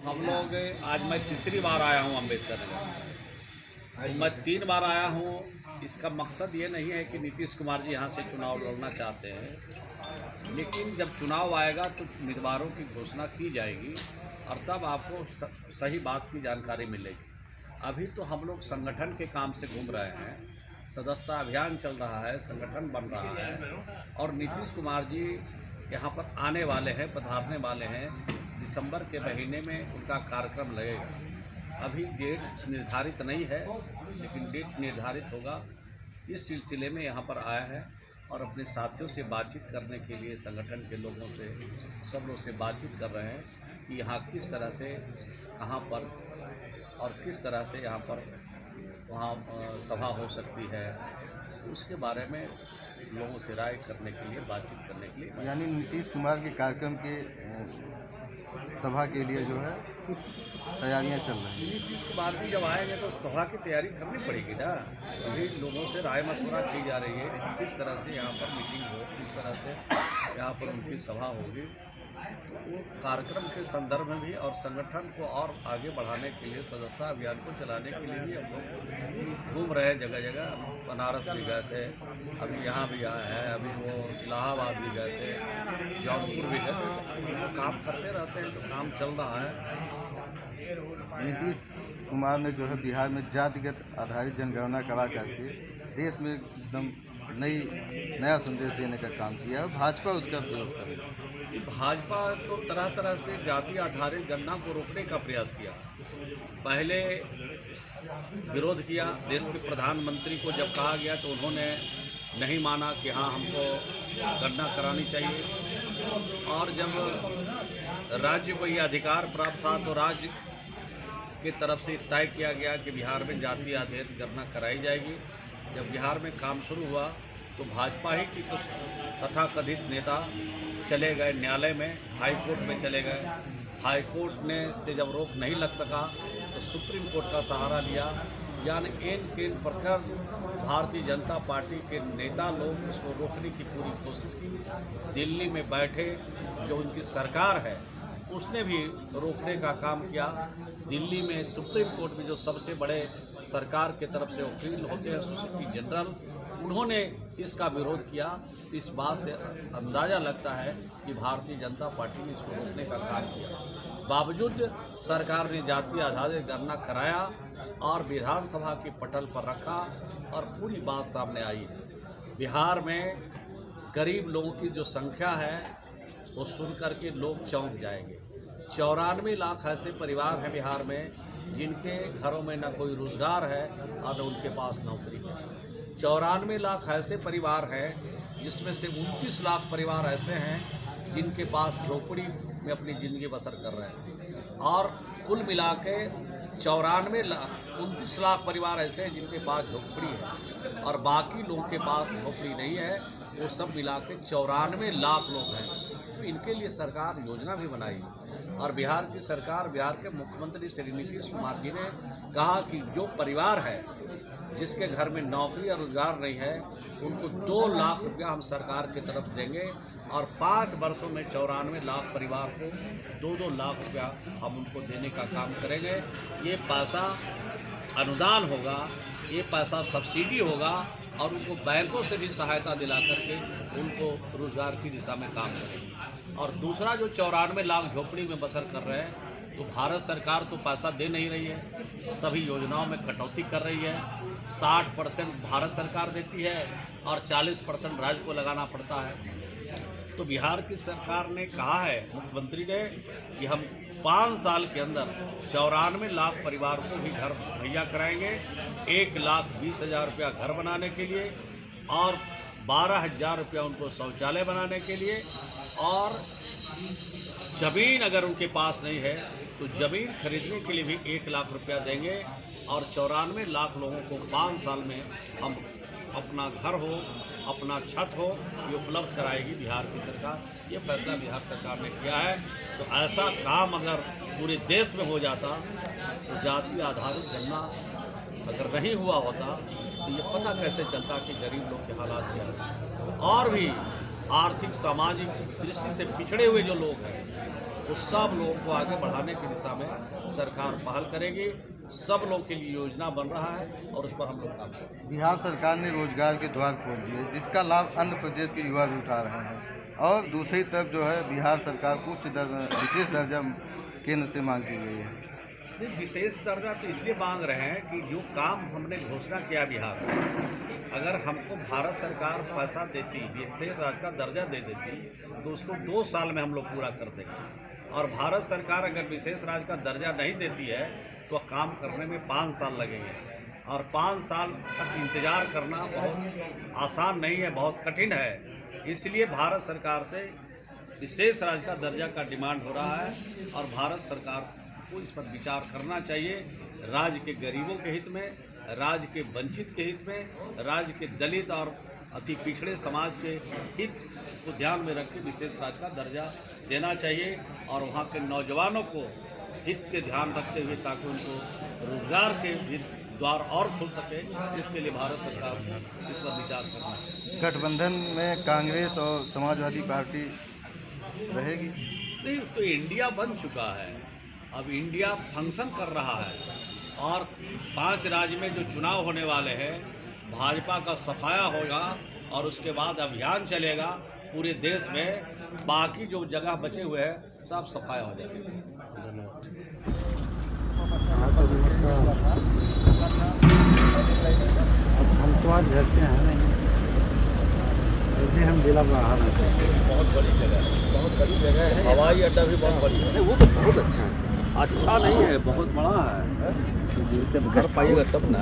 हम लोग आज मैं तीसरी बार आया हूँ अम्बेडकर नगर। तो मैं 3 बार आया हूँ। इसका मकसद ये नहीं है कि नीतीश कुमार जी यहाँ से चुनाव लड़ना चाहते हैं, लेकिन जब चुनाव आएगा तो उम्मीदवारों की घोषणा की जाएगी और तब आपको सही बात की जानकारी मिलेगी। अभी तो हम लोग संगठन के काम से घूम रहे हैं, सदस्यता अभियान चल रहा है, संगठन बन रहा है और नीतीश कुमार जी यहाँ पर आने वाले हैं, पधारने वाले हैं। दिसंबर के महीने में उनका कार्यक्रम लगेगा। अभी डेट निर्धारित नहीं है, लेकिन डेट निर्धारित होगा। इस सिलसिले में यहाँ पर आया है और अपने साथियों से बातचीत करने के लिए, संगठन के लोगों से, सब लोग से बातचीत कर रहे हैं कि यहाँ किस तरह से, कहाँ पर और किस तरह से यहाँ पर वहाँ सभा हो सकती है, उसके बारे में लोगों से राय करने के लिए, बातचीत करने के लिए। यानी नीतीश कुमार के कार्यक्रम के सभा के लिए जो है तैयारियां चल रही हैं। नीतीश कुमार जी जब आएंगे तो सभा की तैयारी करनी पड़ेगी ना। सभी लोगों से राय मशवरा की जा रही है किस तरह से यहाँ पर मीटिंग हो, किस तरह से यहाँ पर उनकी सभा होगी। वो कार्यक्रम के संदर्भ में भी और संगठन को और आगे बढ़ाने के लिए, सदस्यता अभियान को चलाने के लिए भी हम लोग घूम रहे हैं जगह जगह। बनारस भी गए थे, अभी यहाँ भी आए हैं, अभी वो इलाहाबाद भी गए थे, जौनपुर भी गए थे। काम करते रहते हैं तो काम चल रहा है। नीतीश कुमार ने जो है बिहार में जातिगत आधारित जनगणना करा करके देश में एकदम नया संदेश देने का काम किया है। भाजपा उसका विरोध कर रही है। भाजपा तो तरह तरह से जाति आधारित गणना को रोकने का प्रयास किया। पहले विरोध किया, देश के प्रधानमंत्री को जब कहा गया तो उन्होंने नहीं माना कि हाँ हमको गणना करानी चाहिए। और जब राज्य को यह अधिकार प्राप्त था तो राज्य की तरफ से तय किया गया कि बिहार में जाति आधारित गणना कराई जाएगी। जब बिहार में काम शुरू हुआ तो भाजपा ही की कुछ तथाकथित नेता चले गए न्यायालय में, हाई कोर्ट में चले गए। हाई कोर्ट ने से जब रोक नहीं लग सका तो सुप्रीम कोर्ट का सहारा लिया। यानी इन प्रकार भारतीय जनता पार्टी के नेता लोग उसको रोकने की पूरी कोशिश की। दिल्ली में बैठे जो उनकी सरकार है उसने भी रोकने का काम किया। दिल्ली में सुप्रीम कोर्ट में जो सबसे बड़े सरकार के तरफ से वकील होते हैं, सोलिसिटर जनरल, उन्होंने इसका विरोध किया। इस बात से अंदाज़ा लगता है कि भारतीय जनता पार्टी ने इसको रोकने का काम किया। बावजूद सरकार ने जाति आधारित गणना कराया और विधानसभा के पटल पर रखा और पूरी बात सामने आई है। बिहार में गरीब लोगों की जो संख्या है वो सुनकर के लोग चौंक जाएंगे। 94 लाख ऐसे परिवार हैं बिहार में जिनके घरों में न कोई रोजगार है और न उनके पास नौकरी है। 94 लाख ऐसे परिवार हैं जिसमें से 29 लाख परिवार ऐसे हैं जिनके पास झोपड़ी में अपनी ज़िंदगी बसर कर रहे हैं। और कुल मिला के 29 लाख परिवार ऐसे हैं जिनके पास झोपड़ी है और बाकी लोगों के पास झोपड़ी नहीं है। वो सब मिला के 94 लाख लोग हैं। तो इनके लिए सरकार योजना भी बनाई और बिहार की सरकार, बिहार के मुख्यमंत्री श्री नीतीश कुमार जी ने कहा कि जो परिवार है जिसके घर में नौकरी या रोजगार नहीं है उनको 2 लाख रुपया हम सरकार की तरफ देंगे और 5 वर्षों में 94 लाख परिवार को 2-2 लाख रुपया हम उनको देने का काम करेंगे। ये पैसा अनुदान होगा, ये पैसा सब्सिडी होगा और उनको बैंकों से भी सहायता दिला करके उनको रोजगार की दिशा में काम करेंगे। और दूसरा जो 94 लाख झोपड़ी में बसर कर रहे हैं तो भारत सरकार तो पैसा दे नहीं रही है, सभी योजनाओं में कटौती कर रही है। 60% भारत सरकार देती है और 40% राज्य को लगाना पड़ता है। तो बिहार की सरकार ने कहा है, मुख्यमंत्री ने, कि हम 5 साल के अंदर 94 लाख परिवार को भी घर मुहैया कराएंगे। 1,20,000 रुपया घर बनाने के लिए और 12,000 रुपया उनको शौचालय बनाने के लिए। और ज़मीन अगर उनके पास नहीं है तो ज़मीन खरीदने के लिए भी 1 लाख रुपया देंगे। और 94 लाख लोगों को 5 साल में हम अपना घर हो, अपना छत हो, ये उपलब्ध कराएगी बिहार की सरकार। ये फैसला बिहार सरकार ने किया है। तो ऐसा काम अगर पूरे देश में हो जाता तो जाति आधारित गणना अगर नहीं हुआ होता तो ये पता कैसे चलता कि गरीब लोग के हालात क्या हैं। और भी आर्थिक सामाजिक दृष्टि से पिछड़े हुए जो लोग हैं उस सब लोगों को आगे बढ़ाने की दिशा में सरकार पहल करेगी। सब लोग के लिए योजना बन रहा है और उस पर हम लोग काम करेंगे। बिहार सरकार ने रोजगार के द्वार खोल दिए, जिसका लाभ अन्य प्रदेश के युवा भी उठा रहे हैं, और दूसरी तरफ जो है बिहार सरकार को विशेष दर्जा केंद्र से मांग की गई है। नहीं, विशेष दर्जा तो इसलिए मांग रहे हैं कि जो काम हमने घोषणा किया बिहार में, अगर हमको भारत सरकार पैसा देती, विशेष राज्य का दर्जा दे देती, तो उसको 2 साल में हम लोग पूरा कर देंगे। और भारत सरकार अगर विशेष राज्य का दर्जा नहीं देती है तो काम करने में 5 साल लगेंगे, और 5 साल तक इंतज़ार करना बहुत आसान नहीं है, बहुत कठिन है। इसलिए भारत सरकार से विशेष राज्य का दर्जा का डिमांड हो रहा है, और भारत सरकार को इस पर विचार करना चाहिए। राज्य के गरीबों के हित में, राज्य के वंचित के हित में, राज्य के दलित और अति पिछड़े समाज के हित को ध्यान में रख के विशेष राज्य का दर्जा देना चाहिए, और वहाँ के नौजवानों को हित के ध्यान रखते हुए ताकि उनको रोजगार के द्वार और खुल सके, इसके लिए भारत सरकार को इस पर विचार करना चाहिए। गठबंधन में कांग्रेस और समाजवादी पार्टी रहेगी? नहीं, तो इंडिया बन चुका है, अब इंडिया फंक्शन कर रहा है, और 5 राज्य में जो चुनाव होने वाले हैं भाजपा का सफाया होगा, और उसके बाद अभियान चलेगा पूरे देश में। बाकी जो जगह बचे हुए हैं सब सफाया हो जाएगा। हम समाज भेजते हैं नहीं, हम जिला बाहर बहुत बड़ी जगह है, बहुत बड़ी जगह है, हवाई अड्डा भी बहुत बड़ी है। वो तो बहुत अच्छा है। अच्छा नहीं है, बहुत बड़ा है, घर पाइएगा तब ना।